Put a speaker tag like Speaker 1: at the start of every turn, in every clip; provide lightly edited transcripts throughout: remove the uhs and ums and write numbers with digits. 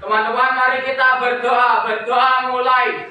Speaker 1: Teman-teman, mari kita berdoa. Berdoa mulai.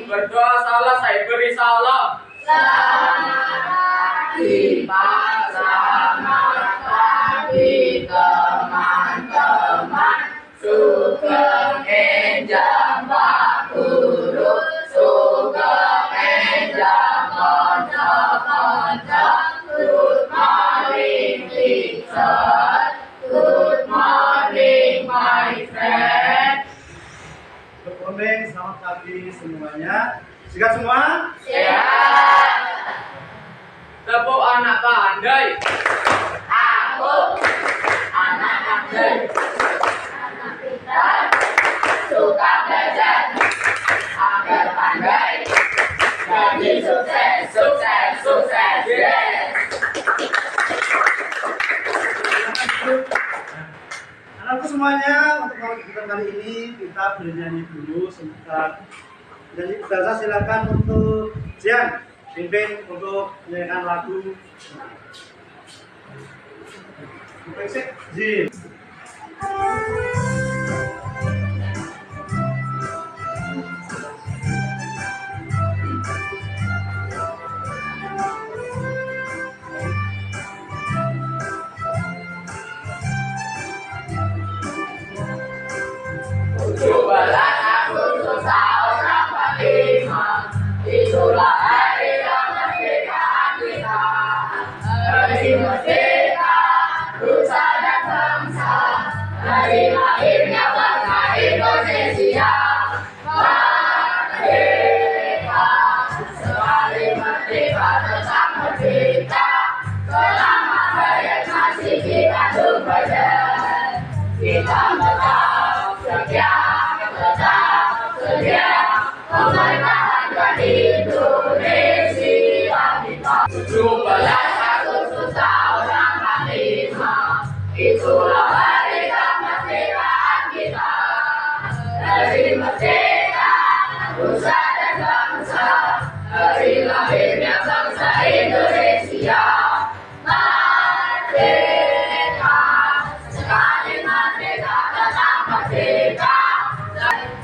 Speaker 1: Berdoa salah, saya beri salam. Teman-teman, sugeng enjang Pak Guru, sugeng enjang kanca-kanca. Good morning teacher, good morning my friend.
Speaker 2: Good morning, selamat pagi semuanya. Siap semua?
Speaker 1: Siap. Tepuk anak pandai. Aku anak pandai, anak pintar, suka belajar, agar pandai jadi sukses, sukses, sukses. Yes.
Speaker 2: Anakku semuanya, untuk kegiatan kali ini kita bernyanyi dulu sebentar. Jadi Ustazah silakan untuk Jian pimpin untuk menyanyikan lagu. Jin.
Speaker 1: Agustus tahun 45, itulah hari kemerdekaan kita. Hari merdeka, nusa dan bangsa, hari lahirnya bangsa Indonesia. Merdeka, sekali merdeka tetap merdeka. Selama hayat masih kita bekerja, kita tetap setia mempertahankan Indonesia kita. 17 Agustus tahun 45, itulah hari kemerdekaan kita. Hari merdeka, nusa dan bangsa, hari lahirnya bangsa Indonesia. Merdeka, sekali merdeka tetap merdeka.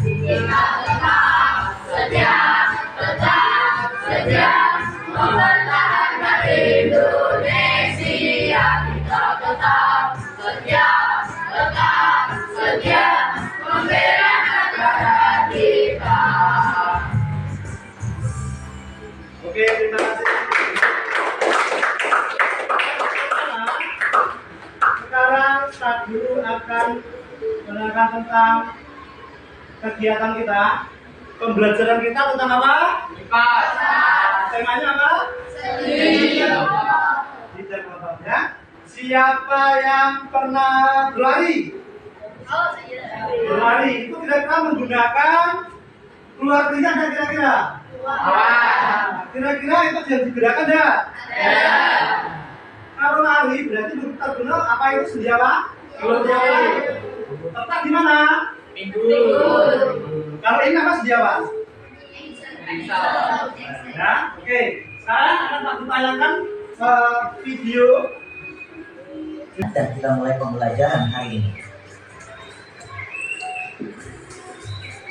Speaker 1: Kita tetap setia mempertahankan Indonesia. Kita tetap setia membela negara kita.
Speaker 2: Oke, terima kasih. Sekarang Ustaz Guru akan menerangkan tentang kegiatan kita, pembelajaran kita tentang apa? Temanya apa? Seni. Di temanya, siapa yang pernah berlari? Berlari itu kira-kira menggunakan keluar keringat dan kira-kira? Kira-kira itu bisa digerakkan enggak? Kalau lari berarti benar-benar apa itu sedia apa? Letak di mana? Kalau ini apa sedia apa? Ya, oke. Sekarang akan aku tayangkan video.
Speaker 3: Dan kita mulai pembelajaran hari ini.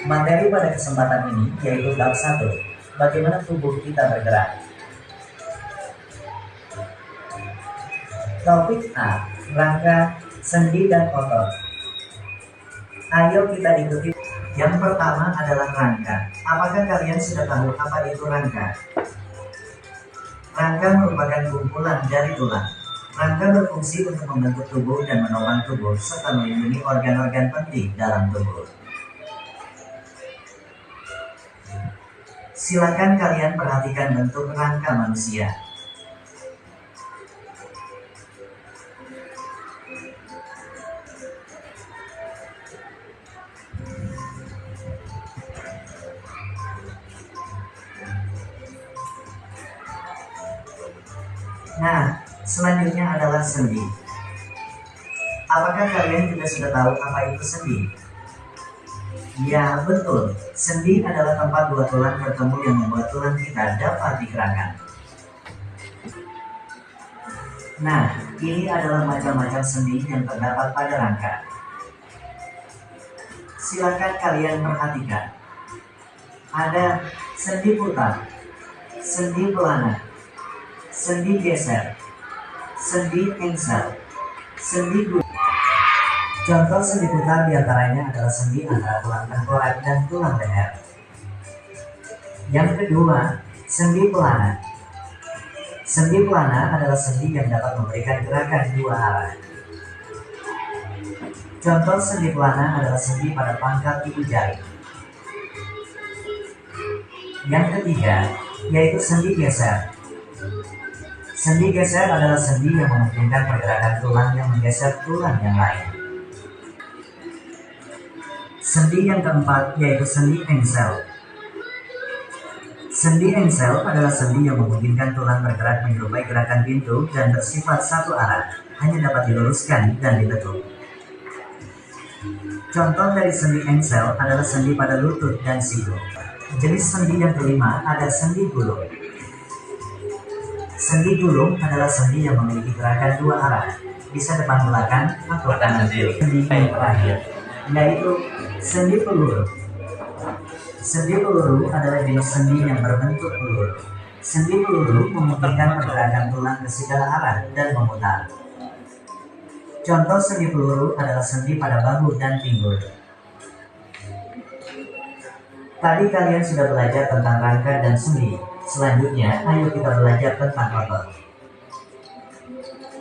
Speaker 3: Materi pada kesempatan ini yaitu bab 1, bagaimana tubuh kita bergerak. Topik A, rangka, sendi dan otot. Ayo kita ikuti. Yang pertama adalah rangka. Apakah kalian sudah tahu apa itu rangka? Rangka merupakan kumpulan dari tulang. Rangka berfungsi untuk membentuk tubuh dan menopang tubuh serta melindungi organ-organ penting dalam tubuh. Silakan kalian perhatikan bentuk rangka manusia. Nah, selanjutnya adalah sendi. Apakah kalian juga sudah tahu apa itu sendi? Ya, betul. Sendi adalah tempat dua tulang bertemu yang membuat tulang kita dapat digerakkan. Nah, ini adalah macam-macam sendi yang terdapat pada rangka. Silakan kalian perhatikan. Ada sendi putar, sendi pelana, sendi geser, sendi engsel, sendi gulung. Contoh sendi putar diantaranya adalah sendi antara tulang tengkorak dan tulang leher. Yang kedua, sendi pelana. Sendi pelana adalah sendi yang dapat memberikan gerakan dua arah. Contoh sendi pelana adalah sendi pada pangkal ibu jari. Yang ketiga, yaitu sendi geser. Sendi geser adalah sendi yang memungkinkan pergerakan tulang yang menggeser tulang yang lain. Sendi yang keempat yaitu sendi engsel. Sendi engsel adalah sendi yang memungkinkan tulang bergerak menyerupai gerakan pintu dan bersifat satu arah, hanya dapat diluruskan dan ditekuk. Contoh dari sendi engsel adalah sendi pada lutut dan siku. Jenis sendi yang kelima ada sendi gulung. Sendi gulung adalah sendi yang memiliki gerakan dua arah, bisa depan belakang atau kanan kiri. Sendi yang terakhir yaitu sendi peluru. Sendi peluru adalah jenis sendi yang berbentuk peluru. Sendi peluru memungkinkan pergerakan tulang ke segala arah dan memutar. Contoh sendi peluru adalah sendi pada bahu dan pinggul. Tadi kalian sudah belajar tentang rangka dan sendi. Selanjutnya, ayo kita belajar tentang otot.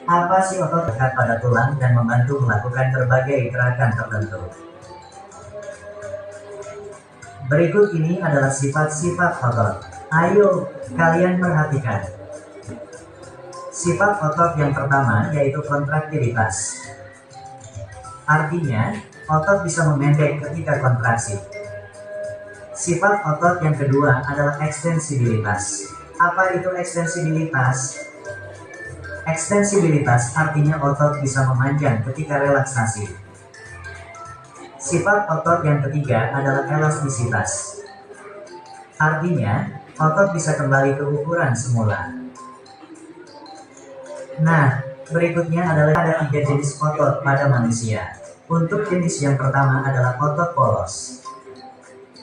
Speaker 3: Apa sih otot? Dekat pada tulang dan membantu melakukan berbagai gerakan tertentu. Berikut ini adalah sifat-sifat otot. Ayo kalian perhatikan. Sifat otot yang pertama yaitu kontraktilitas. Artinya, otot bisa memendek ketika kontraksi. Sifat otot yang kedua adalah ekstensibilitas. Apa itu ekstensibilitas? Ekstensibilitas artinya otot bisa memanjang ketika relaksasi. Sifat otot yang ketiga adalah elastisitas. Artinya, otot bisa kembali ke ukuran semula. Nah, berikutnya adalah ada 3 jenis otot pada manusia. Untuk jenis yang pertama adalah otot polos.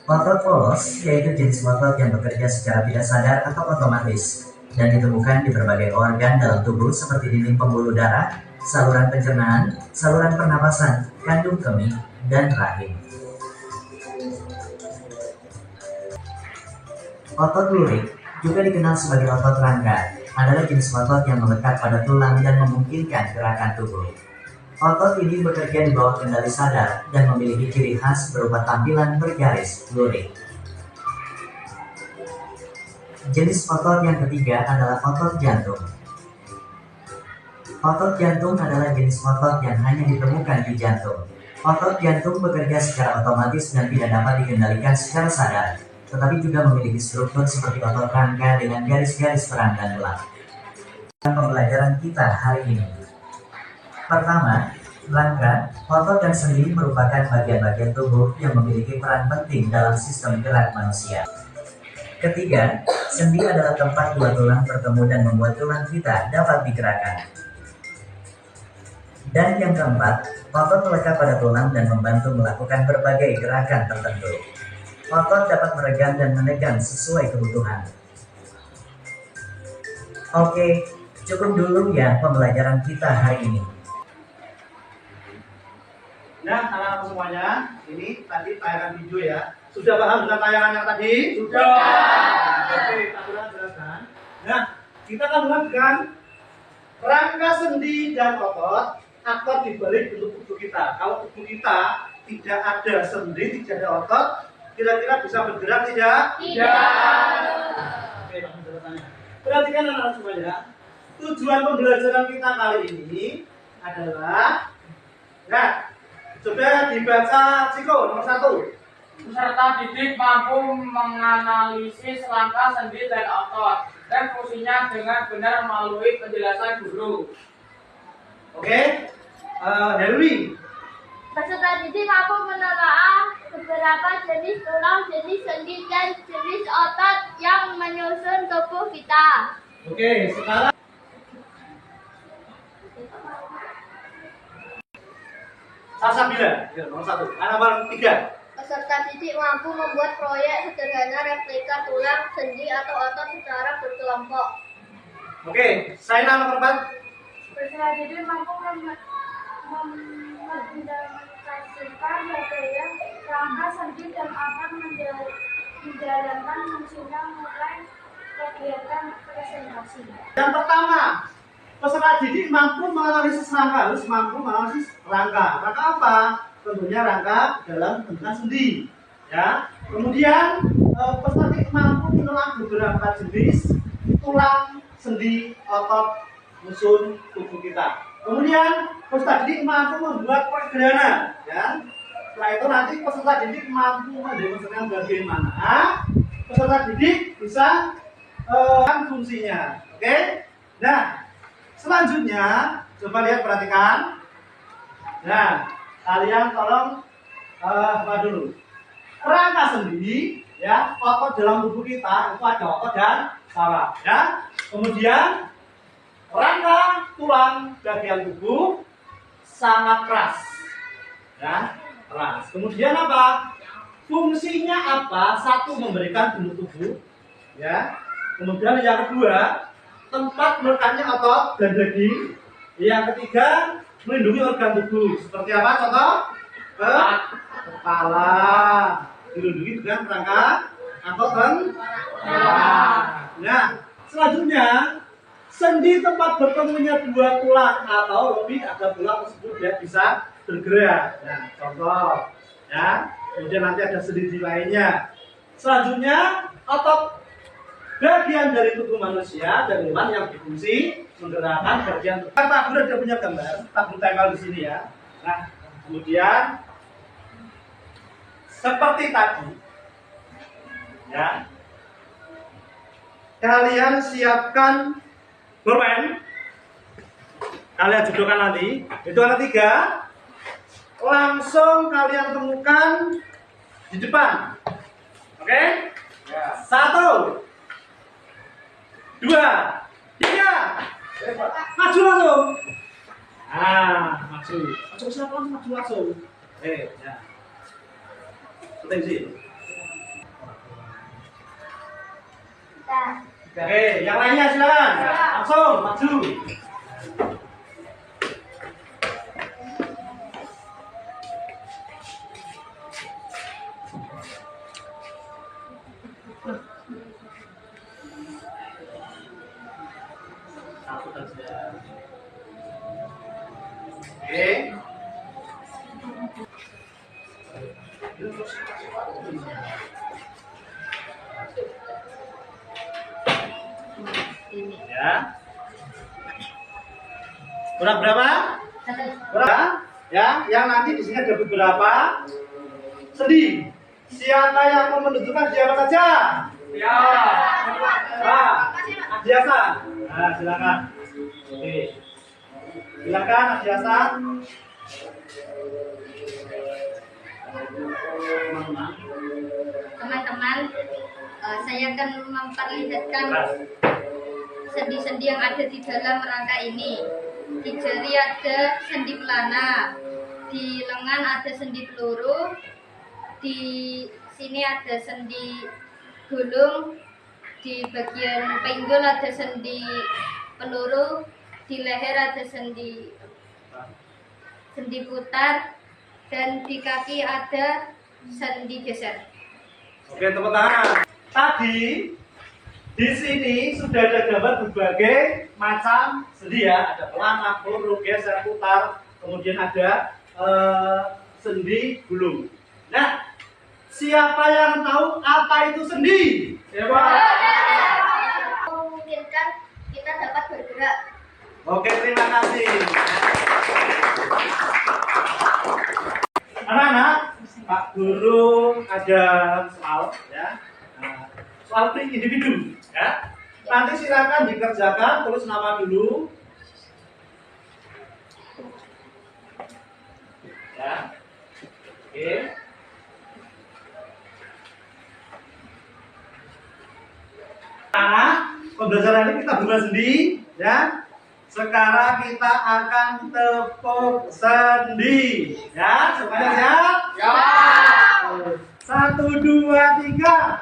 Speaker 3: Otot polos yaitu jenis otot yang bekerja secara tidak sadar atau otomatis dan ditemukan di berbagai organ dalam tubuh seperti dinding pembuluh darah, saluran pencernaan, saluran pernapasan, kandung kemih, dan rahim. Otot lurik, juga dikenal sebagai otot rangka, adalah jenis otot yang melekat pada tulang dan memungkinkan gerakan tubuh. Otot ini bekerja di bawah kendali sadar dan memiliki ciri khas berupa tampilan bergaris lurik. Jenis otot yang ketiga adalah otot jantung. Otot jantung adalah jenis otot yang hanya ditemukan di jantung. Otot jantung bekerja secara otomatis dan tidak dapat dikendalikan secara sadar, tetapi juga memiliki struktur seperti otot rangka dengan garis-garis terang dan gelap. Pembelajaran kita hari ini. Pertama, rangka, otot dan sendi merupakan bagian-bagian tubuh yang memiliki peran penting dalam sistem gerak manusia. Ketiga, sendi adalah tempat dua tulang bertemu dan membuat tulang kita dapat digerakkan. Dan yang keempat, otot melekat pada tulang dan membantu melakukan berbagai gerakan tertentu. Otot dapat meregang dan menegang sesuai kebutuhan. Oke, cukup dulu ya pembelajaran kita hari ini.
Speaker 2: Nah, anak-anak semuanya, ini tadi tayangan video ya. Sudah paham dengan tayangan yang tadi? Sudah. Oke, kita jelaskan. Nah, kita akan melakukan rangka sendi dan otot aktor di balik bentuk tubuh kita. Kalau tubuh kita tidak ada sendi, tidak ada otot, kira-kira bisa bergerak tidak? Tidak. Oke, penjelasannya. Perhatikan anak-anak semuanya. Tujuan pembelajaran kita kali ini adalah, nah, sudah dibaca Ciko nomor 1.
Speaker 4: Peserta didik mampu menganalisis rangka sendi dan otot. dan fungsinya dengan benar melalui penjelasan guru.
Speaker 2: Oke, Helmi.
Speaker 1: Peserta didik mampu menelaah beberapa jenis tulang, jenis sendi, dan jenis otot yang menyusun tubuh kita.
Speaker 2: Oke, sekarang Salsabila, ya, nomor 1. Nomor 3.
Speaker 1: Peserta didik mampu membuat proyek sederhana replika tulang, sendi, atau otot secara berkelompok.
Speaker 2: Oke, Saina nomor 4.
Speaker 1: Peserta didik mampu mengimplementasikan materi rangka sendi dan akan menjalankan fungsinya mulai kegiatan presentasi.
Speaker 2: Yang pertama, peserta didik mampu menganalisis rangka, harus mampu menganalisis rangka. Rangka apa? Tentunya rangka dalam bentuk sendi. Ya. Kemudian peserta didik mampu menelah beberapa jenis tulang, sendi, otot, musun tubuh kita. Kemudian peserta didik mampu membuat pergerakan. Ya. Setelah itu nanti peserta didik mampu mendemonstrasikan bagaimana peserta didik bisa fungsinya. Oke? Nah, selanjutnya coba lihat, perhatikan. Nah, kalian tolong apa dulu? Rangka sendi, ya, otot dalam tubuh kita itu ada otot dan saraf, ya. Kemudian rangka tulang bagian tubuh sangat keras, ya, keras. Kemudian apa? Fungsinya apa? Satu, memberikan bentuk tubuh, ya. Kemudian yang kedua, tempat melekatnya otot dan daging. Yang ketiga, melindungi organ tubuh. Seperti apa? Contoh? Kepala. Dilindungi dengan rangka otot dan kepala. Nah, selanjutnya, sendi tempat bertemunya dua tulang atau lebih ada tulang tersebut dia bisa bergerak. Nah, contoh, ya. Kemudian nanti ada sendi lainnya. Selanjutnya, otot bagian dari tubuh manusia dan hewan yang berfungsi menggerakkan bagian tubuh. Tabur ada punya gambar, tabur tempel di sini ya. Nah, kemudian seperti tadi, ya, kalian siapkan pulpen, kalian jodohkan nanti. Itu ada 3, langsung kalian temukan di depan. Oke? Ya. 1, 2, 3, maju langsung. Maju. Maju siapa langsung, maju langsung. Ya. Potensi. Oke, yang lainnya silakan. Langsung maju. Oke. Ya. Kurang berapa? Berapa? Ya, yang nanti di sini ada beberapa sendi. Siapa yang mau menunjukkan siapa saja?
Speaker 4: Ya.
Speaker 2: Adiasa. Nah, silakan. Oke. Silakan Adiasa.
Speaker 1: Teman-teman, saya akan memperlihatkan sendi-sendi yang ada di dalam rangka ini. Di jari ada sendi pelana, di lengan ada sendi peluru, di sini ada sendi gulung, di bagian pinggul ada sendi peluru, di leher ada sendi putar, dan di kaki ada sendi geser.
Speaker 2: Oke, tepuk tangan. Tadi di sini sudah ada gambar berbagai macam sendi ya, ada pelana, peluru, geser, putar, kemudian ada sendi gulung. Nah, siapa yang tahu apa itu sendi? Siapa?
Speaker 1: Memungkinkan kita dapat bergerak.
Speaker 2: Oke, terima kasih. Anak-anak, Pak Guru ada soal ya. Soal individu ya. Nanti silakan dikerjakan, tulis nama dulu. Ya. Oke. Nah, pembelajaran ini kita buka sendi, ya. Sekarang kita akan tepuk sendi, ya. Semuanya siap?
Speaker 4: Ya.
Speaker 2: 1, 2, 3.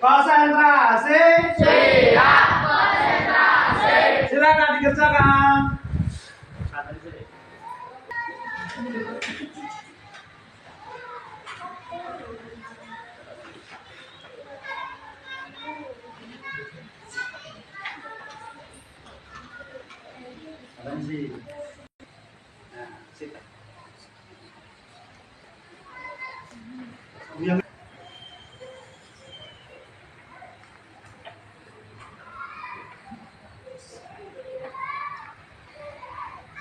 Speaker 2: Konsentrasi.
Speaker 4: Siap, konsentrasi.
Speaker 2: Silakan dikerjakan.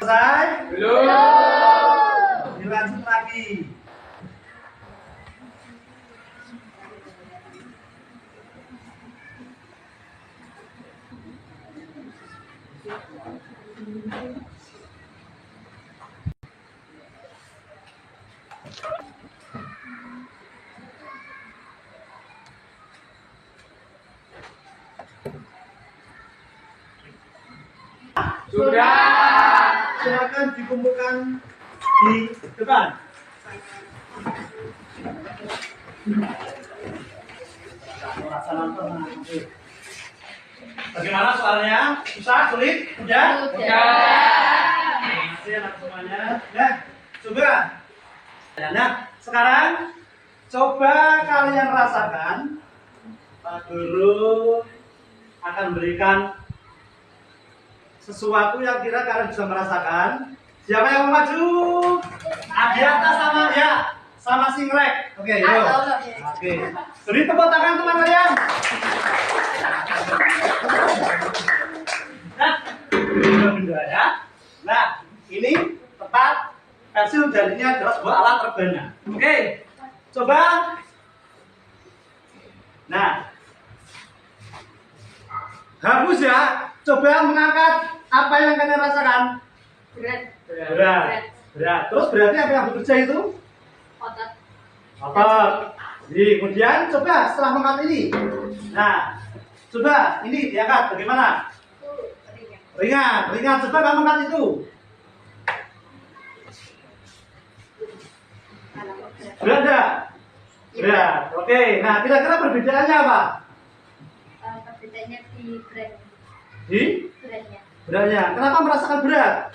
Speaker 2: Selesai?
Speaker 4: Belum.
Speaker 2: Dilanjut lagi.
Speaker 4: Sudah.
Speaker 2: Silakan dikumpulkan di depan. Bagaimana soalnya? Susah, sulit? Udah? Terima kasih anak semuanya. Ya, coba. Nah, sekarang coba kalian rasakan. Pak Guru akan berikan sesuatu yang kira kalian bisa merasakan. Siapa yang mau maju? Di atas sama ya, sama singlek. Oke, yuk. Oke. Beri tepuk tangan teman kalian. Nah, benda ya. Nah, ini tepat pensil jarinya adalah sebuah alat rebana. Oke. Coba. Nah. Hapus ya. Coba mengangkat apa yang kalian rasakan. Berat. Terus berarti apa yang bekerja itu? Otot. Jadi kemudian coba setelah mengangkat ini. Nah, coba ini diangkat bagaimana? Ringan. Coba kamu angkat itu. Berat enggak? Berat. Oke. Nah, kira-kira perbedaannya apa?
Speaker 1: Perbedaannya di berat.
Speaker 2: Di?
Speaker 1: Beratnya.
Speaker 2: Beratnya. Kenapa merasakan berat?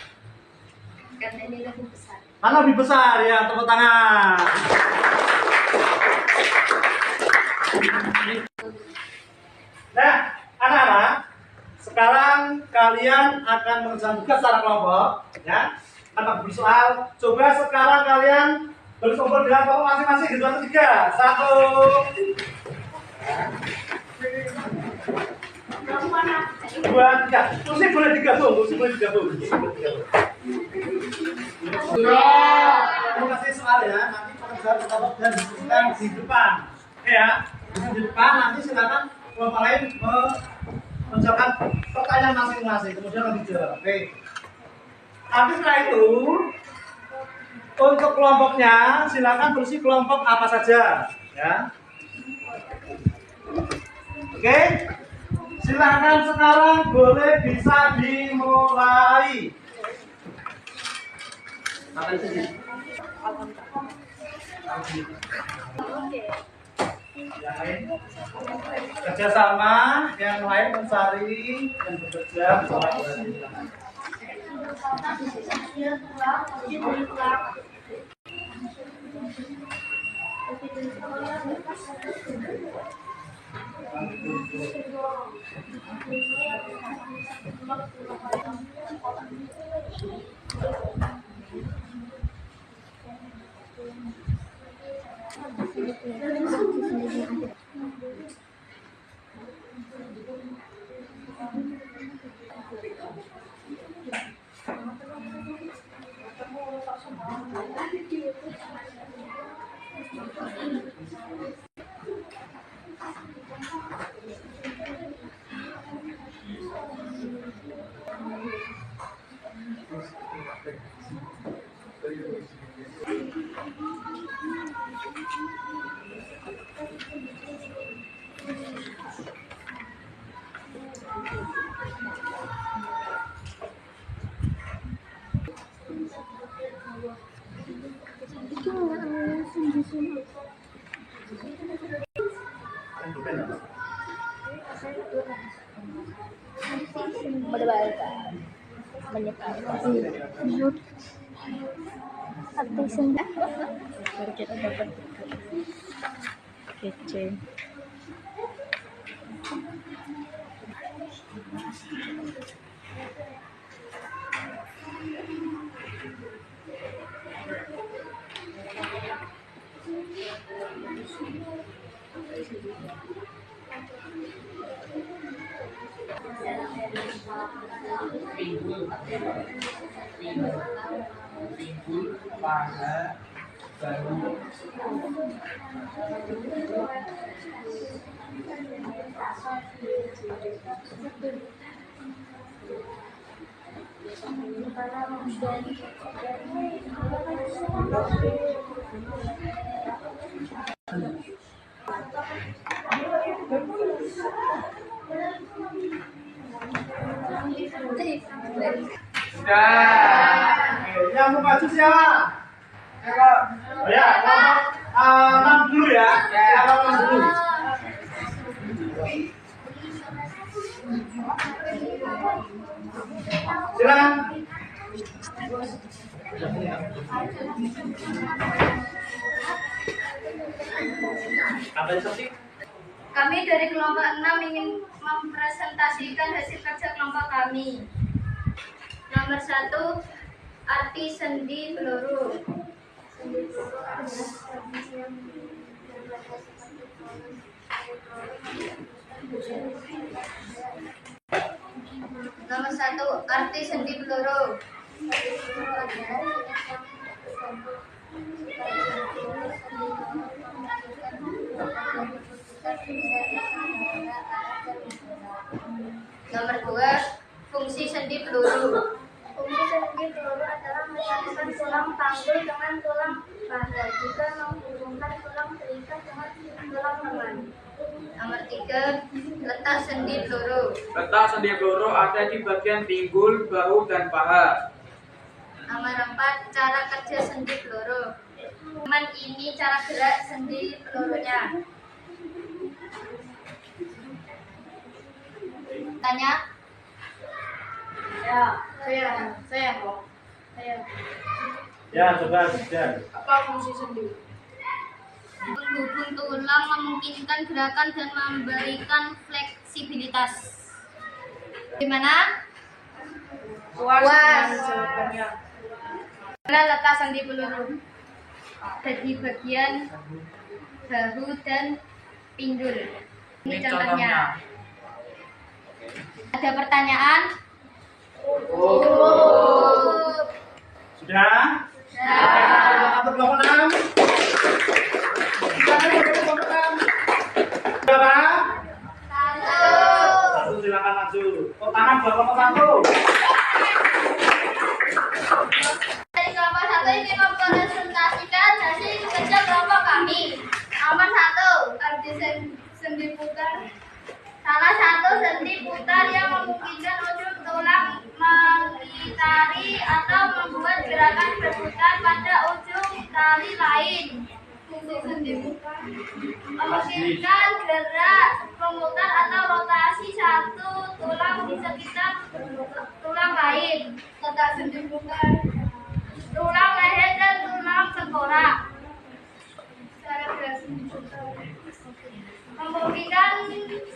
Speaker 1: Karena ini lebih besar.
Speaker 2: Karena lebih besar ya, tepuk tangan. Nah, anak-anak, sekarang kalian akan mengerjakan tugas secara kelompok, ya. Tanpa beri soal. Coba sekarang kalian berkumpul dengan kelompok masing-masing di 3. 1. Dua, tiga. Kursi boleh digabung. Terima kasih soal ya. Nanti pekerjaan kelompok dan diskusikan di depan. Oke ya. Di depan nanti silakan kelompok lain menjawab pertanyaan masing-masing. Kemudian nanti jawab. Oke. Nanti setelah itu untuk kelompoknya silakan berisi kelompok apa saja. Ya. Oke. Silakan sekarang boleh bisa dimulai. Yang lain kerjasama, yang lain mencari dan bekerja bersama dengan
Speaker 5: Baru kita dapat kece.
Speaker 4: Pinggul pada baru sudah.
Speaker 2: yang mau maju siapa? Oh ya, kelompok 6 dulu ya. Kelompok 6 dulu. Silakan.
Speaker 1: Kami dari kelompok 6 ingin mempresentasikan hasil kerja kelompok kami. Nomor 1, arti sendi peluru. Nomor 1, arti sendi peluru. Nomor 2, fungsi sendi peluru.
Speaker 6: Fungsi sendi peluru adalah menyatukan tulang panggul dengan tulang paha, juga menghubungkan tulang terikat dengan tulang lengan.
Speaker 1: Nomor 3, letak sendi peluru.
Speaker 4: Letak sendi peluru ada di bagian pinggul, bahu, dan paha.
Speaker 1: Nomor 4, cara kerja sendi peluru. Teman ini cara gerak sendi pelurunya. Tanya?
Speaker 6: Saya kok.
Speaker 2: Ya, coba sudah.
Speaker 6: Apa fungsi sendi?
Speaker 1: Menghubung tulang, memungkinkan gerakan dan memberikan fleksibilitas. Gimana?
Speaker 6: Puas.
Speaker 1: Mana letak sendi peluru? Di bagian bahu dan pinggul. Ini contohnya. Ada pertanyaan?
Speaker 2: Sudah? Untuk kelompok 6. Silakan dari kelompok 6. Berapa? 1, silakan maju. Oh, tangan buat kelompok 1.
Speaker 1: Dari kelompok 1 ini mempresentasikan hasil kerja kelompok kami. Nomor 1, arti sendi putar. Salah satu sendi putar yang memungkinkan ujung tulang mengitari atau membuat gerakan berputar pada ujung tali lain. Fungsi sendi putar
Speaker 6: Memungkinkan gerak pemutar atau rotasi satu tulang di sekitar tulang lain.
Speaker 1: Letak sendi bukan.
Speaker 6: Tulang leher dan tulang tengkorak.
Speaker 1: Cara gerak sendi.
Speaker 6: Memungkinkan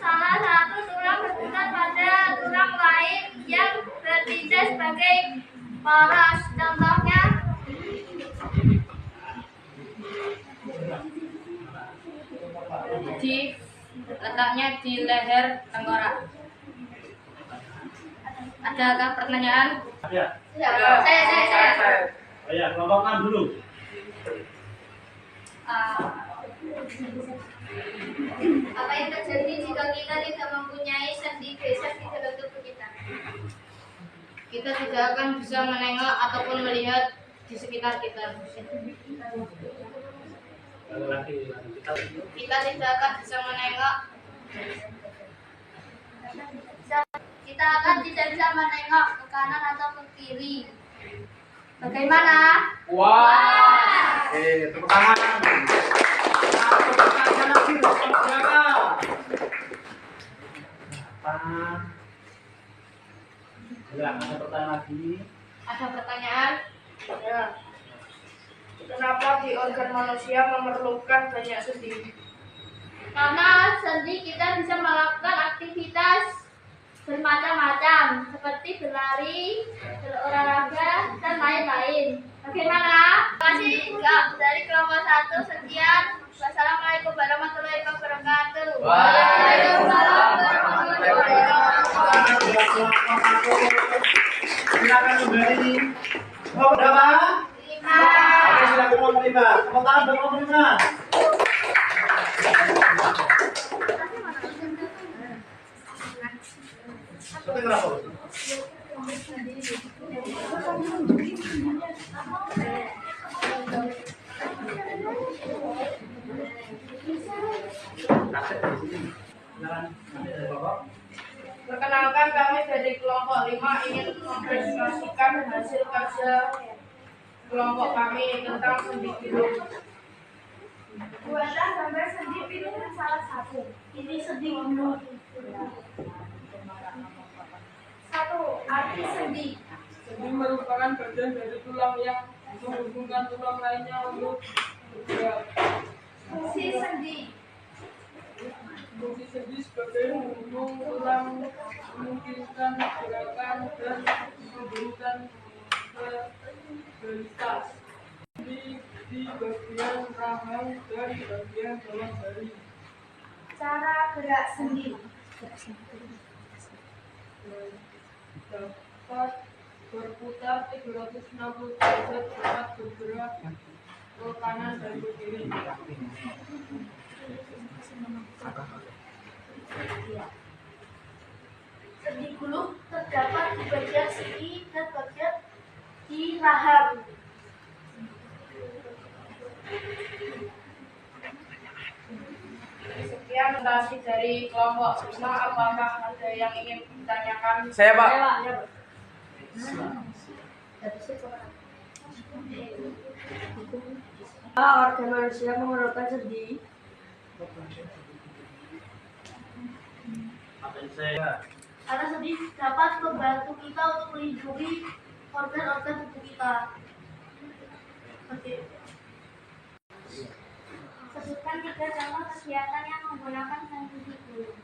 Speaker 6: salah satu tulang berputar pada tulang lain yang bertindak sebagai paras. Contohnya
Speaker 1: Letaknya di leher tengkorak. Adakah pertanyaan?
Speaker 2: Ya.
Speaker 1: Saya.
Speaker 2: Oh ya, kelompokkan dulu.
Speaker 1: Apa yang terjadi jika kita tidak mempunyai sendi geser di dalam tubuh kita? Kita tidak akan bisa menengok ataupun melihat di sekitar kita. Kita tidak akan bisa menengok.
Speaker 6: kita akan tidak bisa menengok ke kanan atau ke kiri. Bagaimana?
Speaker 4: Wah.
Speaker 2: Tepuk tangan. Tepuk tangan lagi, saudara. Ya, ada pertanyaan lagi.
Speaker 1: Ada pertanyaan?
Speaker 4: Ya. Kenapa di organ manusia memerlukan banyak sendi?
Speaker 6: Karena sendi kita bisa melakukan aktivitas bermacam-macam seperti berlari, berolahraga, dan lain-lain. Bagaimana? Terima kasih dari kelompok 1. Sekian. Wassalamualaikum warahmatullahi wabarakatuh.
Speaker 4: Waalaikumsalam
Speaker 6: warahmatullahi wabarakatuh.
Speaker 2: Silakan kembali. Mau berapa?
Speaker 6: 5.
Speaker 2: Oke, silakan nomor 5. Tepuk tangan untuk nomor 5. Itu kenapa?
Speaker 4: Perkenalkan, kami dari kelompok 5 ingin mempresentasikan hasil kerja kelompok kami tentang sendi pilu.
Speaker 6: Buatlah gambar sendi pilu salah satu. Ini sendi pilu. 1. Arti sendi.
Speaker 4: Sendi merupakan bagian dari tulang yang menghubungkan tulang lainnya untuk bergerak.
Speaker 6: Fungsi sendi.
Speaker 4: Fungsi sendi sebagai penghubung tulang memungkinkan gerakan dan memberikan stabilitas. Di bagian rahang dan bagian bawah jari.
Speaker 6: Cara gerak sendi.
Speaker 4: Dapat berputar 360 derajat, dapat bergerak ke kanan dan ke kiri.
Speaker 6: Sendi gulung terdapat di bagian sini dan bagian di rahang.
Speaker 4: Sekian presentasi dari kelompok 5. Apakah ada yang ingin ditanyakan? Saya, Pak.
Speaker 6: Organ manusia memerlukan sendi. Karena sendi dapat membantu kita untuk melindungi organ-organ tubuh kita. Oke. Sebutkan 3 contoh kegiatan yang menggunakan sendi gulung.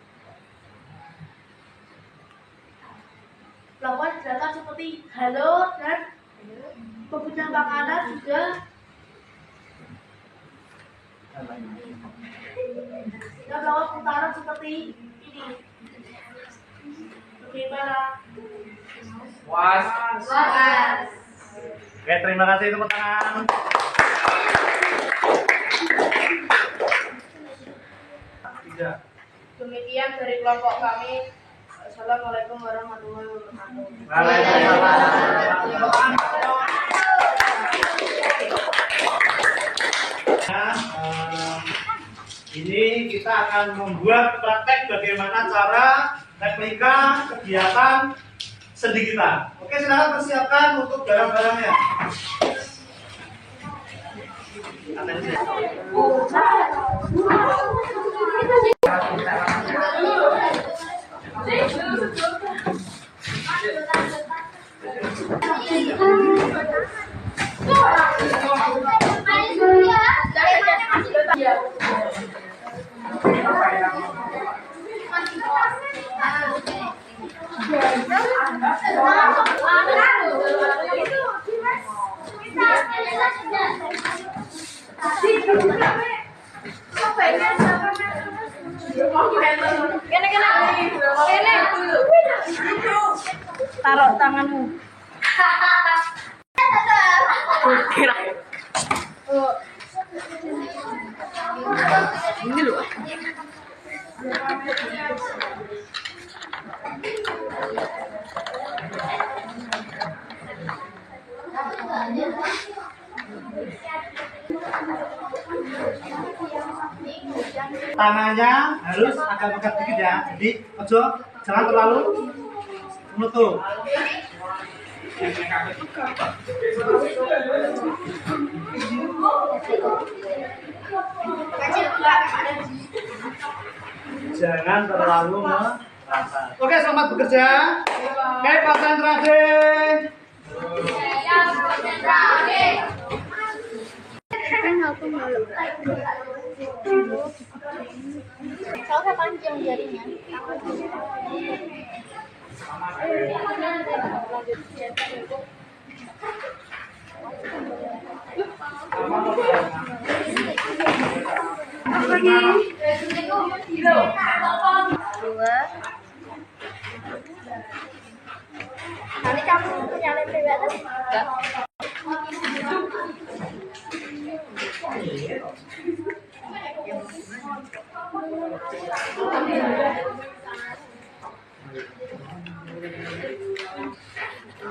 Speaker 6: Melakukan gerakan seperti halo dan pemecah makanan juga. Dan melakukan putaran seperti ini. Bagaimana?
Speaker 4: Was.
Speaker 2: Oke, terima kasih tepuk tangan.
Speaker 4: Demikian dari kelompok kami. Assalamualaikum warahmatullahi wabarakatuh.
Speaker 2: Ini kita akan membuat praktek bagaimana cara replika kegiatan sendi kita. Oke, silakan persiapkan untuk barang-barangnya. Atensi.
Speaker 4: Taruh tanganmu. Kira. Ini loh.
Speaker 2: Tangannya harus agak pegat dikit ya. Jadi ojo, jangan terlalu menutup. Jangan terlalu merasa. Oke, selamat bekerja. Oke, konsentrasi.
Speaker 6: Soalnya panjang jarinya. Dua. Nanti kamu punya lem pribadi? Enggak.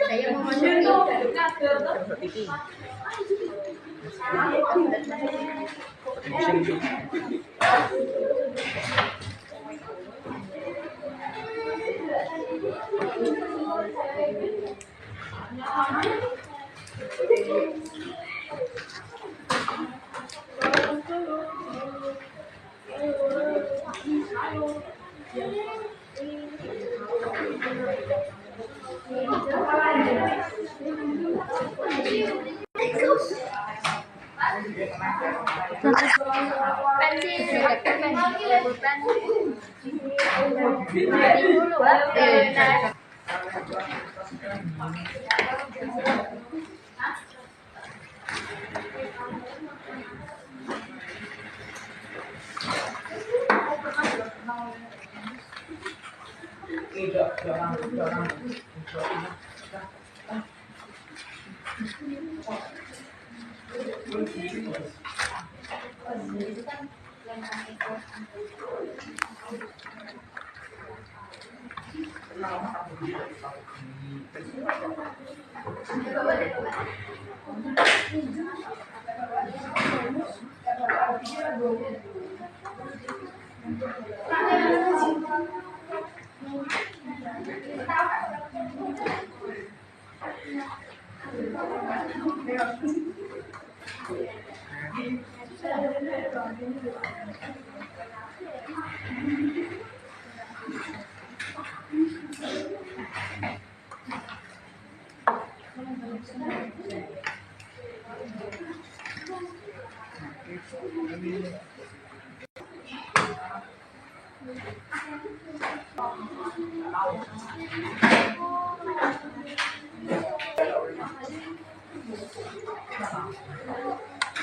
Speaker 1: Saya mau masuk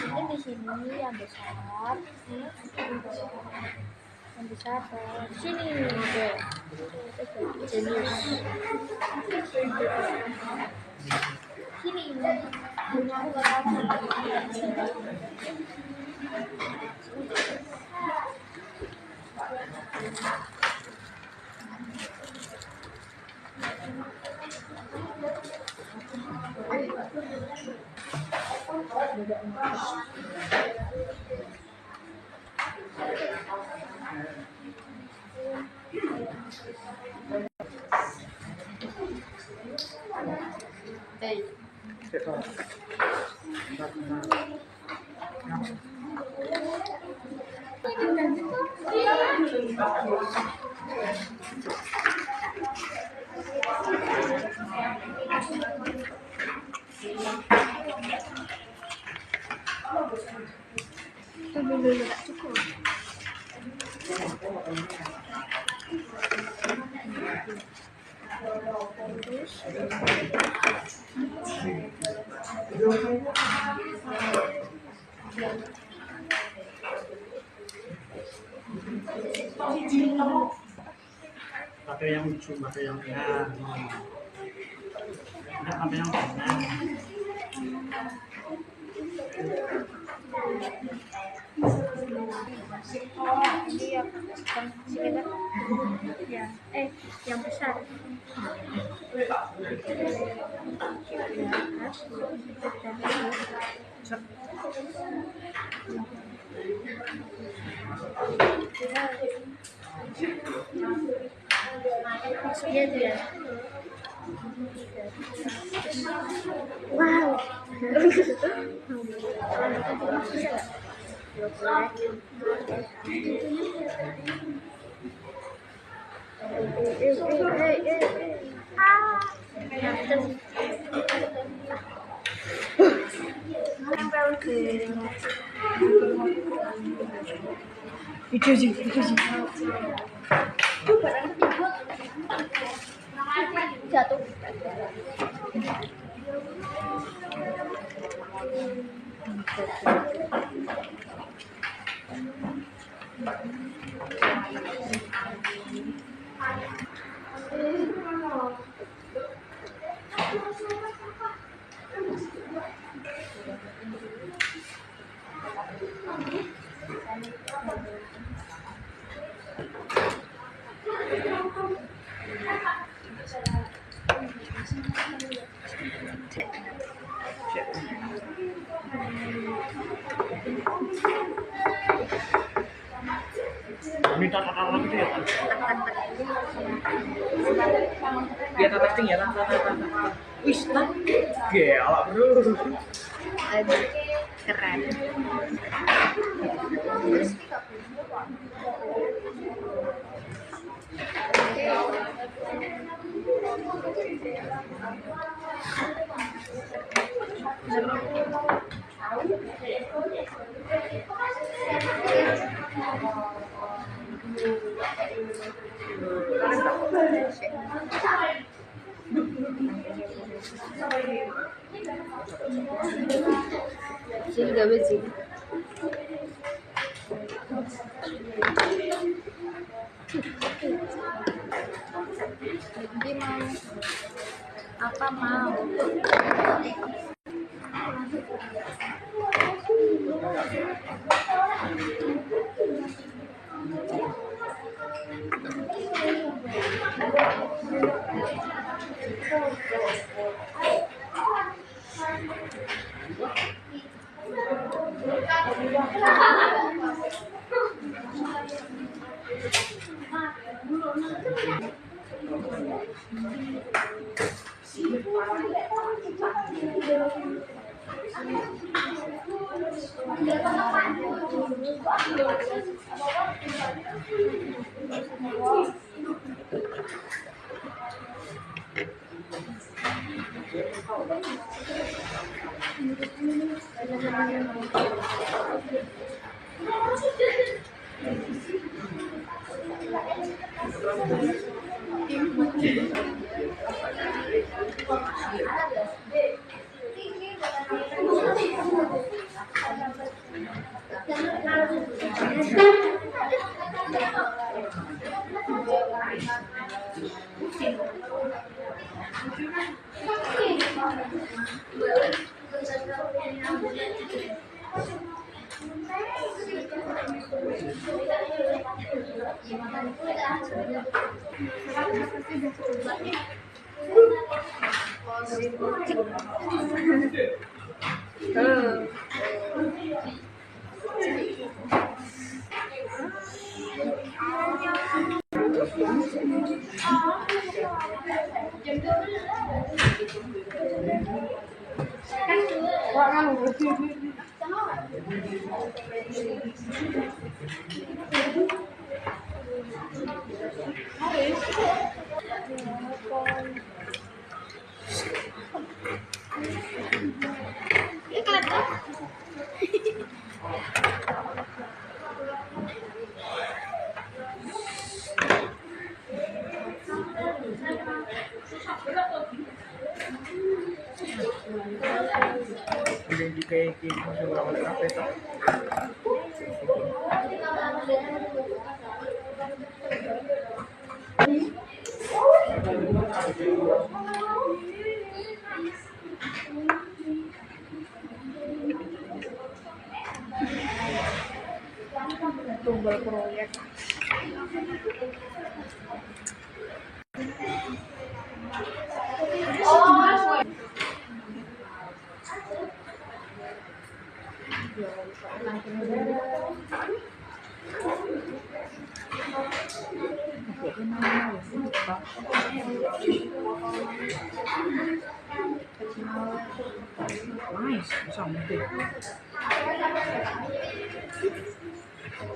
Speaker 1: Ini di sini yang besar, yang besar di sini deh, jenius sini.
Speaker 2: Pakai yang ujung, pakai yang tengah. Tidak pakai yang tengah.
Speaker 6: Iya, ya, yang besar. Maksudnya dia. Wow. Itu sih. Jatuh.
Speaker 2: Minta tata gitu ya. Dia tata ting ya, tata. Wis, nah. Gila, bro.
Speaker 1: Aduh, keren. Sini gawe sini. Jadi mau apa mau?
Speaker 5: Hindi kayak gitu seberapa kafe tak? Tumbal proyek. Nice, something.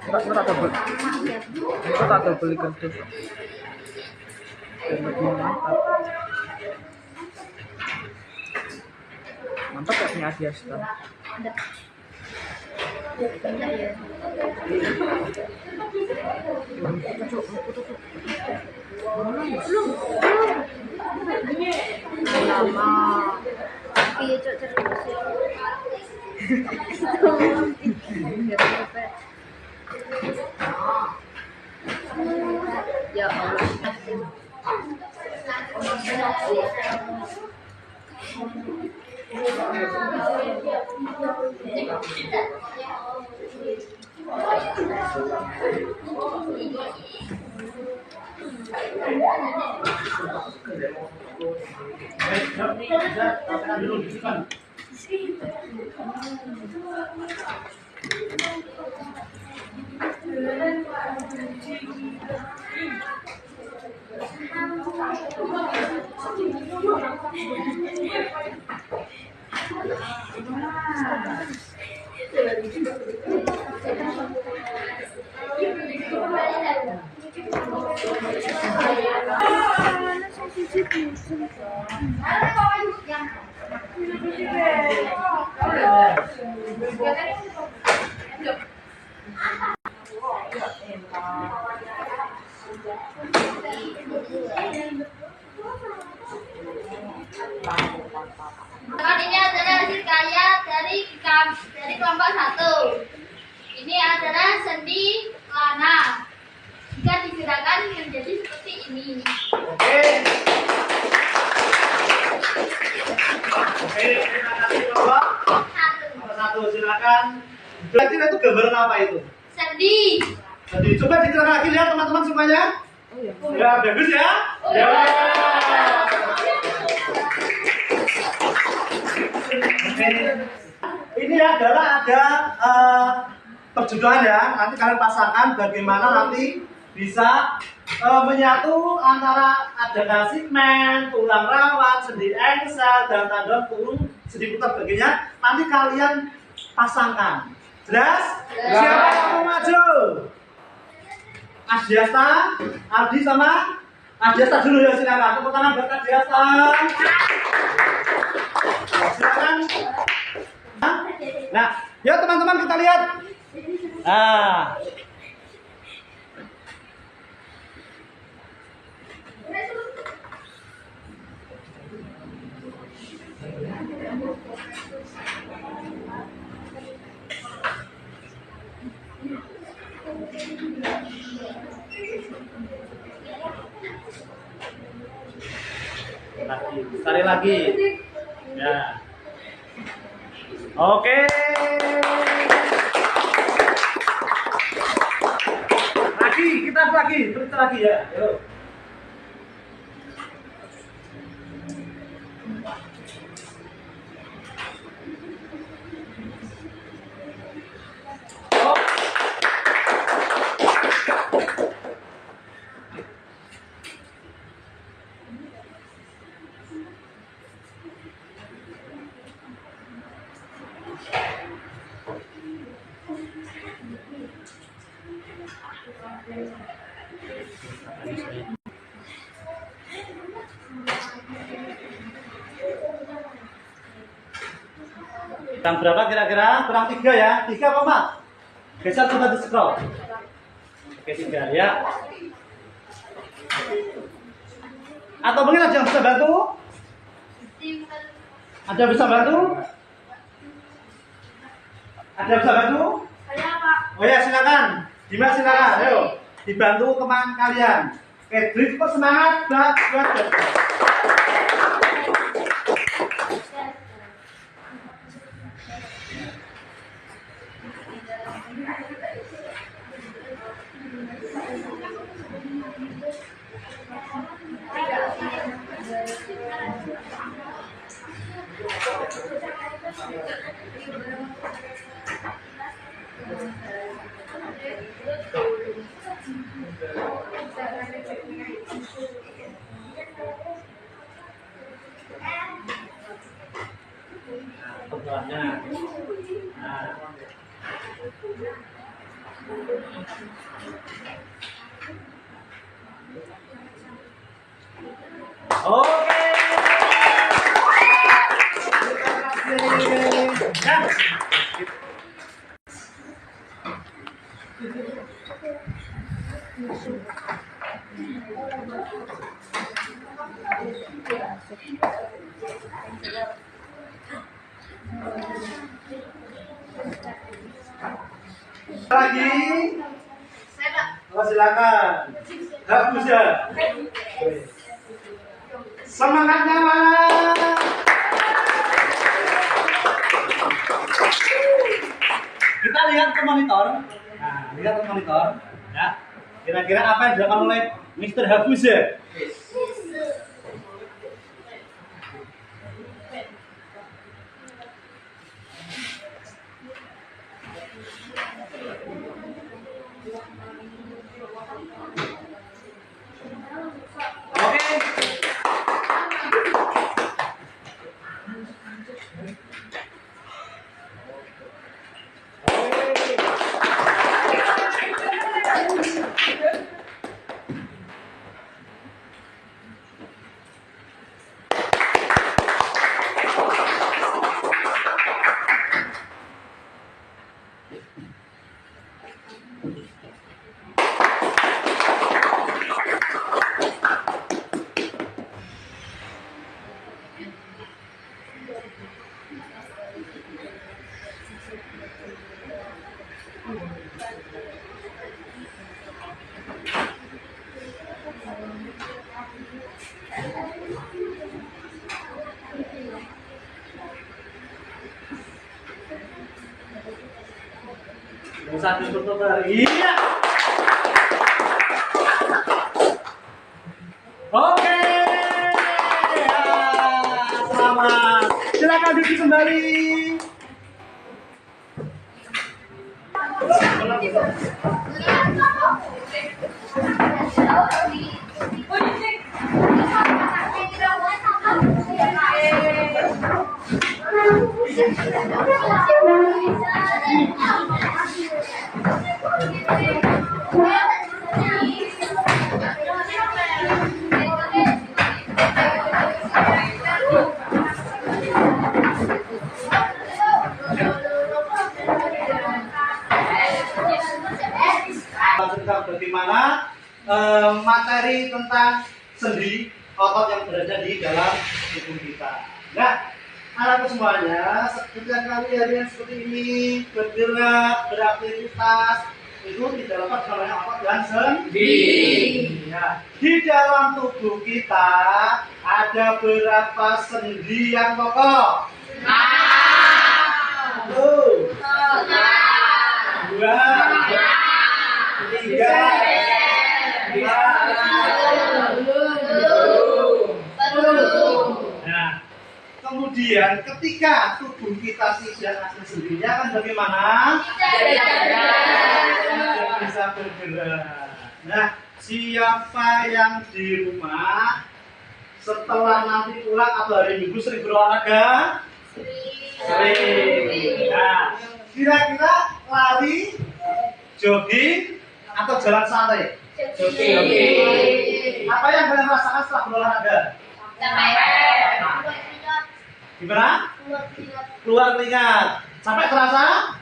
Speaker 5: Kita tak belikan tuh. Lebih mantap. Mantap ya punya Asia Star.
Speaker 1: Lama. Iya, cok terus. Ya Allah. Ini adalah hasil karya dari kelompok 1. Ini adalah sendi lana. Jika digerakkan menjadi seperti ini.
Speaker 2: Oke. Oke, terima kasih kelompok. Satu, silakan. Kira-kira itu gambaran apa itu?
Speaker 1: Sendi.
Speaker 2: Jadi coba diceritakan lagi ya teman-teman semuanya. Ya, bagus ya. Ya. Oke. Ini adalah ada perjodohan ya. Nanti kalian pasangkan bagaimana nanti bisa menyatu antara adegan segmen, tulang rawan, sendi engsel, dan tanda kurung, sendi putar sebagainya. Nanti kalian pasangkan. Jelas? Siapa yang mau maju? Adiasta, Aldi sama Adiasta dulu ya, silakan. Tepuk tangan buat Adiasta. Silakan. Nah, ya teman-teman kita lihat. Nah. Sekali lagi. Ya. Oke. Kita lagi ya. Yuk. Jam berapa kira-kira? Kurang 3 ya? 3 apa, Mak? Geser coba di scroll. Oke, 3 ya. Atau mungkin ada yang bisa bantu? Ada yang bisa bantu? Ada yang bisa bantu?
Speaker 4: Saya Pak.
Speaker 2: Oh ya, silakan. Dimas silakan. Ayo, dibantu teman kalian. Oke, Dri, cepat semangat. Buat. Tentuannya. Nah. Oke. Nah. Lagi. Oh, silakan. Bagus ya. Semangatnya mana? Kita lihat ke monitor. Nah, lihat ke monitor. Ya. Kira-kira apa yang dilakukan oleh Mr. Habuza? Oke. Bisa ditutup hari. Iya. Oke. Ya, selamat. Silakan duduk kembali. Tentang bagaimana materi tentang sendi otot yang berada di dalam tubuh kita. Nah, anak semuanya, setiap kali harian seperti ini bergerak, beraktivitas, itu tidak lepas namanya otot dan sendi. Ya, di dalam tubuh kita ada berapa sendi yang pokok? 1, 2, 3, 4. Nah, kemudian ketika tubuh kita tidak ada sendinya kan bagaimana? Tidak bisa bergerak. Nah, siapa yang di rumah setelah nanti pulang atau hari Minggu sering berolahraga? Sering. Nah, kira-kira lari, jogging, atau jalan santai? Apa yang kalian rasakan setelah berolahraga? Gimana? Keluar keringat. Sampai terasa?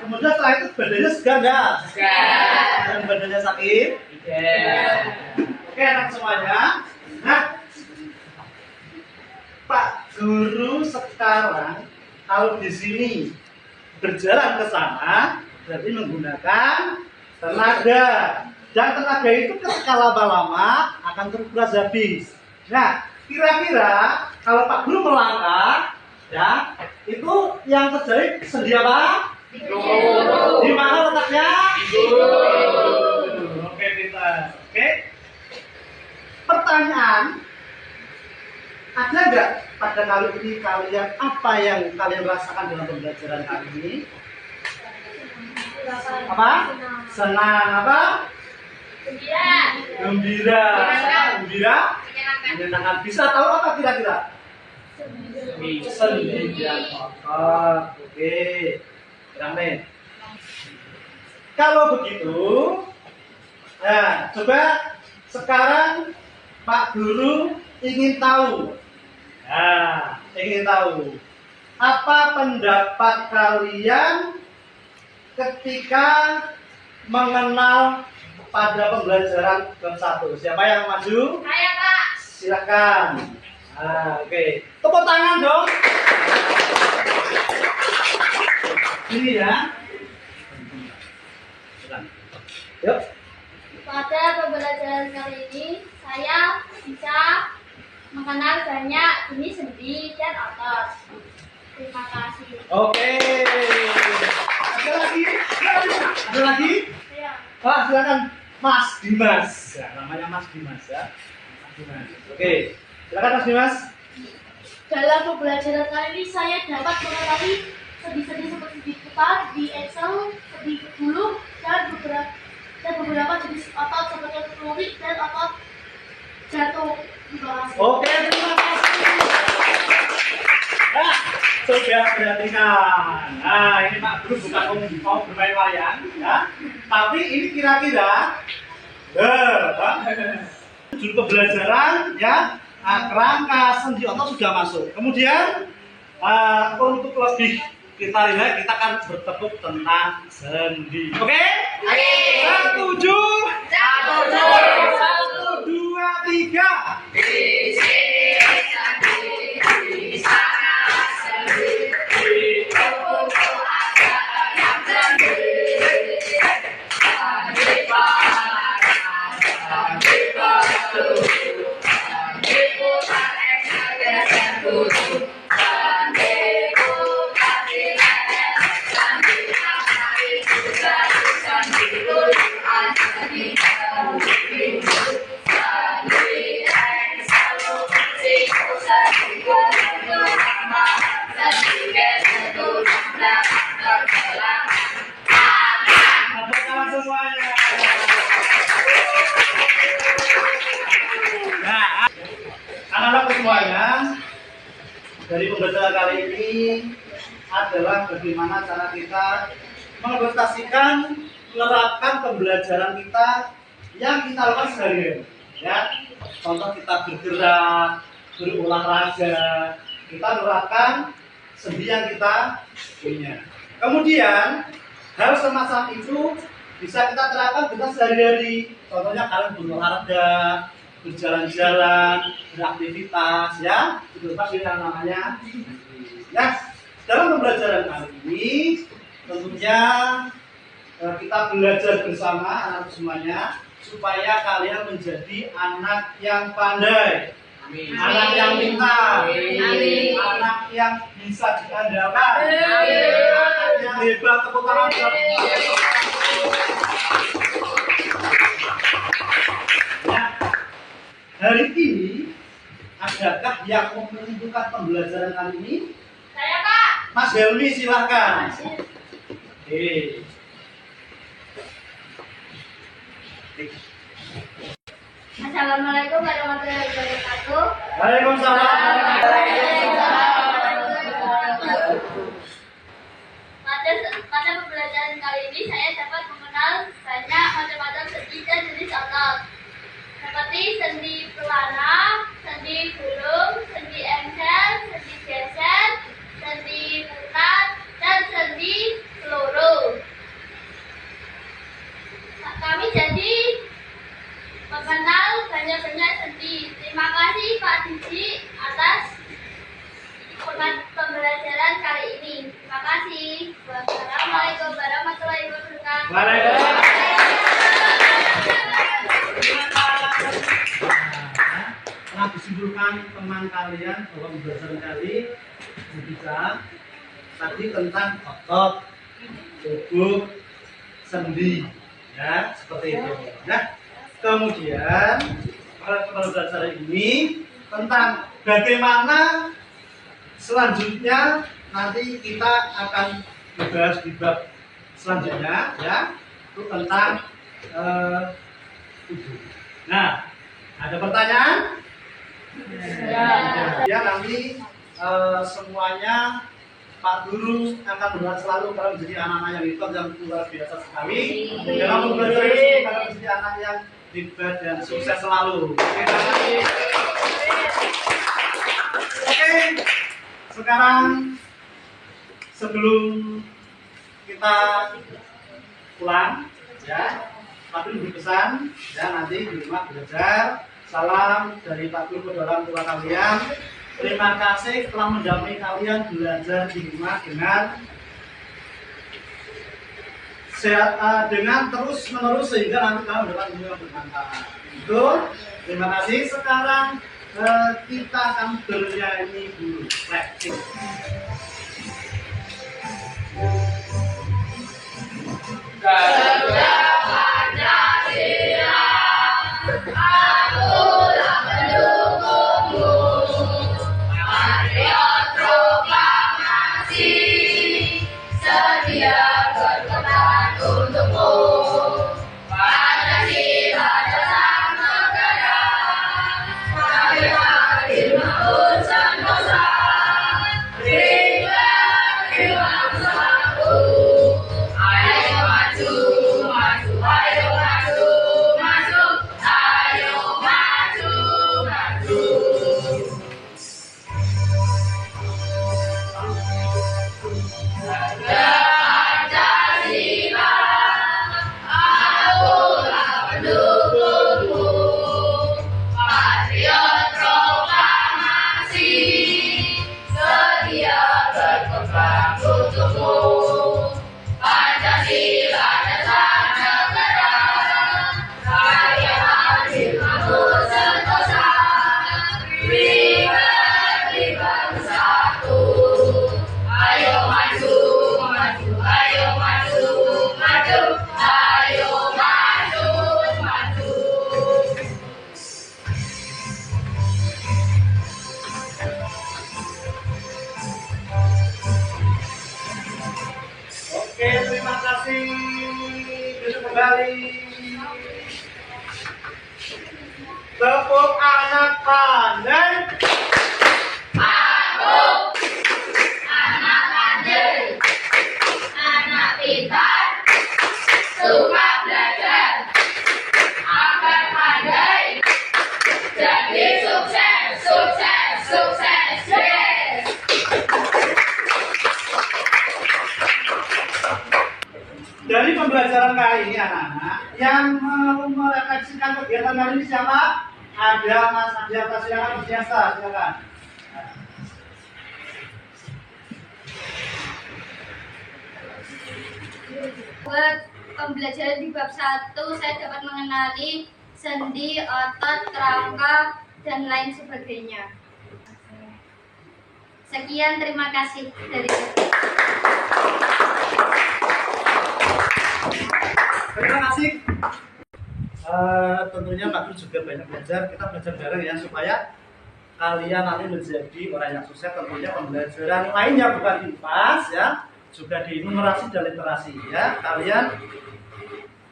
Speaker 2: Kemudian setelah itu badannya segar nggak? Dan badannya sakit? Oke, anak semuanya. Nah, Pak Guru sekarang kalau di sini berjalan ke sana berarti menggunakan tenaga. Dan tenaga itu ketika lama-lama akan terkuras habis. Nah, kira-kira kalau Pak Guru melangkah, ya, itu yang terjadi sendi apa? Di mana letaknya? Oke, pintar. Oke. Pertanyaan, ada nggak pada kali ini kalian apa yang kalian rasakan dalam pembelajaran kali ini? Apa? Senang apa? Gembira. Menyenangkan. Bisa tahu apa kira-kira? Sendi yang kotor. Oke. Amin. Kalau begitu, nah, coba sekarang Pak Guru ingin tahu. Nah, ingin tahu apa pendapat kalian ketika mengenal pada pembelajaran bab 1. Siapa yang maju?
Speaker 1: Saya, Pak.
Speaker 2: Silakan. Nah, oke. Tepuk tangan dong. Ini ya. Yuk.
Speaker 6: Pada pembelajaran kali ini, saya bisa mengenal banyak jenis sendi dan otot. Terima kasih.
Speaker 2: Oke. Ada lagi? Ada lagi?
Speaker 6: Ya.
Speaker 2: Silakan Mas Dimas. Ya, namanya Mas Dimas ya. Mas Dimas. Oke. Silakan Mas Dimas.
Speaker 6: Dalam pembelajaran kali ini, saya dapat mengetahui sendi-sendi seperti di kepala, di Excel, di bulu, dan beberapa jenis otot seperti pelurit dan otot jantung. Terima kasih.
Speaker 2: Oke, terima kasih. Nah, sudah perhatikan. Nah, ini Pak Guru bukan mau bermain wayang, ya. Tapi ini kira-kira, judul pembelajaran, ya, kerangka sendi otot sudah masuk. Kemudian, untuk lebih kita lihat, kita akan bertepuk tentang sendi. Oke? Setuju? 1, 2, 3. Nah, anak-anak semuanya, dari pembelajaran kali ini adalah bagaimana cara kita mengadaptasikan, menerapkan pembelajaran kita yang kita lakukan sehari-hari. Ya, contoh kita bergerak, berolahraga, kita menerapkan sendi yang kita punya. Kemudian hal semacam itu bisa kita terapkan kita sehari-hari. Contohnya kalian berolahraga, berjalan-jalan, beraktivitas, ya, itu pasti yang namanya. Nah, dalam pembelajaran kali ini tentunya kita belajar bersama anak semuanya supaya kalian menjadi anak yang pandai, anak yang pintar, anak yang bisa diandalkan, anak yang hebat. Tepuk tangan. Nah, hari ini adakah yang mau menentukan pembelajaran kali ini?
Speaker 1: Saya, Pak.
Speaker 2: Mas Helmi, silakan. Oke.
Speaker 6: Assalamualaikum warahmatullahi wabarakatuh.
Speaker 2: Waalaikumsalam.
Speaker 6: Pada pembelajaran pembelajaran kali ini saya dapat mengenal banyak macam-macam sendi dan jenis otot. Seperti sendi pelana, sendi gulung, sendi engsel, sendi geser, sendi putar, dan sendi peluru. Kami jadi mengenal banyak-banyak sendi. Terima kasih Pak Didi atas pembelajaran kali ini. Terima kasih. Wassalamualaikum warahmatullahi wabarakatuh.
Speaker 2: Setelah disimpulkan teman kalian bahwa pembelajaran kali bisa tadi tentang otot, tubuh, sendi, ya seperti itu. Nah, kemudian pada pembelajaran ini tentang bagaimana selanjutnya nanti kita akan membahas di bab selanjutnya, ya itu tentang tubuh. Nah, ada pertanyaan? Ya nanti semuanya Pak Guru akan berusaha selalu kalau menjadi anak-anak yang hebat yang luar biasa sekali. Dalam belajar ini akan menjadi anak yang hebat dan sukses selalu. Oke, sekarang sebelum kita pulang, ya Pak Guru berpesan, ya nanti di rumah belajar. Salam dari Pak Guru kepada orang tua kalian. Terima kasih telah mendampingi kalian belajar di rumah dengan sehat, dengan terus menerus sehingga nanti kalian dapat ilmu yang bermanfaat. Itu. Terima kasih. Sekarang kita akan bernyanyi dulu. Terima kasih. Besok kembali. Tepuk anak pandai.
Speaker 6: Aku anak pandai, anak pintar, suka belajar, agar pandai, jadi sukses, sukses, sukses, yes.
Speaker 2: Dari pembelajaran kali ini anak-anak yang merefleksikan kegiatan kali ini siapa? Ada Mas Adiata, silakan Mas Adiata, silakan.
Speaker 1: Buat pembelajaran di bab 1 saya dapat mengenali sendi, otot, kerangka, dan lain sebagainya. Sekian, terima kasih dari saya.
Speaker 2: Terima kasih. Tentunya Pak Guru juga banyak belajar. Kita belajar bareng ya supaya kalian nanti menjadi orang yang sukses. Tentunya pembelajaran lainnya bukan IPAS ya, juga di numerasi dan literasi ya. Kalian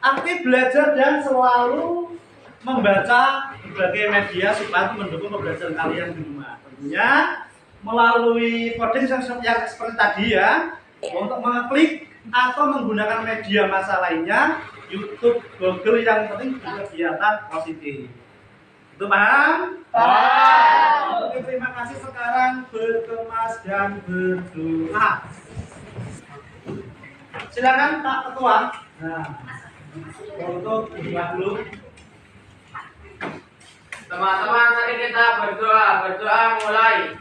Speaker 2: aktif belajar dan selalu membaca berbagai media supaya mendukung pembelajaran kalian di rumah. Tentunya melalui coding yang seperti tadi ya, untuk mengklik atau menggunakan media massa lainnya, YouTube, Google, yang penting kegiatan positif. Itu paham?
Speaker 4: Paham.
Speaker 2: Oke, terima kasih. Sekarang berkemas dan berdoa. Silakan Pak Ketua. Nah, untuk berdoa dulu.
Speaker 4: Teman-teman, mari kita berdoa. Berdoa mulai.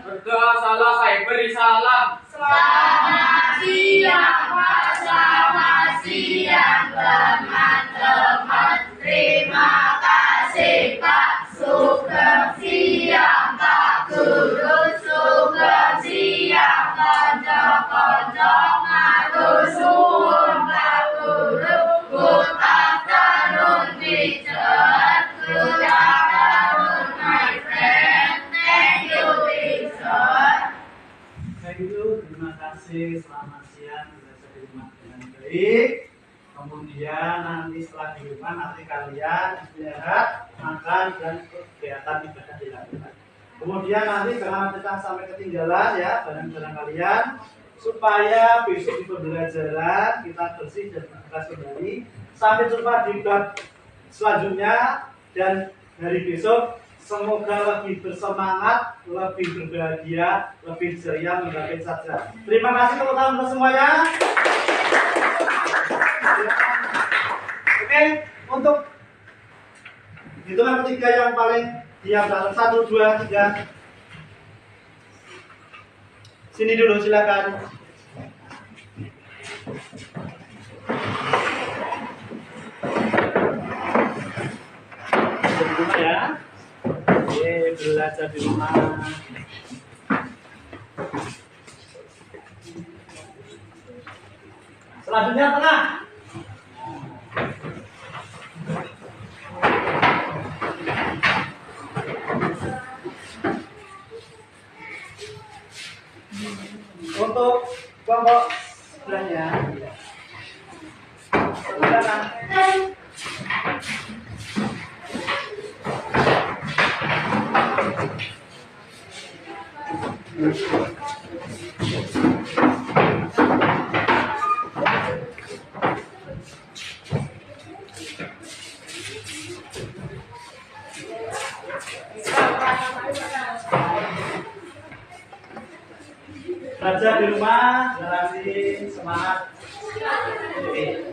Speaker 4: Berdoa salah saya beri salam.
Speaker 6: Selamat siang, Pak. Selamat siang, teman-teman. Terima kasih, Pak. Sugeng siang, Pak Guru. Sugeng siang, konco-konco. Matur suwun, Pak Guru. Good afternoon, teacher. Good afternoon, my friend. Thank you, teacher.
Speaker 2: Thank you, terima kasih. Selamat siang, bisa di rumah dengan baik. Kemudian nanti setelah di rumah nanti kalian istirahat, makan dan kegiatan ibadah dilakukan. Kemudian nanti jangan sampai ketinggalan ya barang-barang kalian, supaya besok di pembelajaran kita bersih dan bergegas kembali. Sampai jumpa di bab selanjutnya dan hari besok. Semoga lebih bersemangat, lebih berbahagia, lebih ceria menggapai saja. Terima kasih teman-teman semuanya. Oke, untuk hitungan ketiga yang paling diam dalam 1, 2, 3. Sini dulu silakan. Di rumah ya. Oke, belajar di rumah. Selanjutnya tengah. Untuk kelompok sebelahnya. Silakan. Belajar di rumah, jelasin semangat. Oke.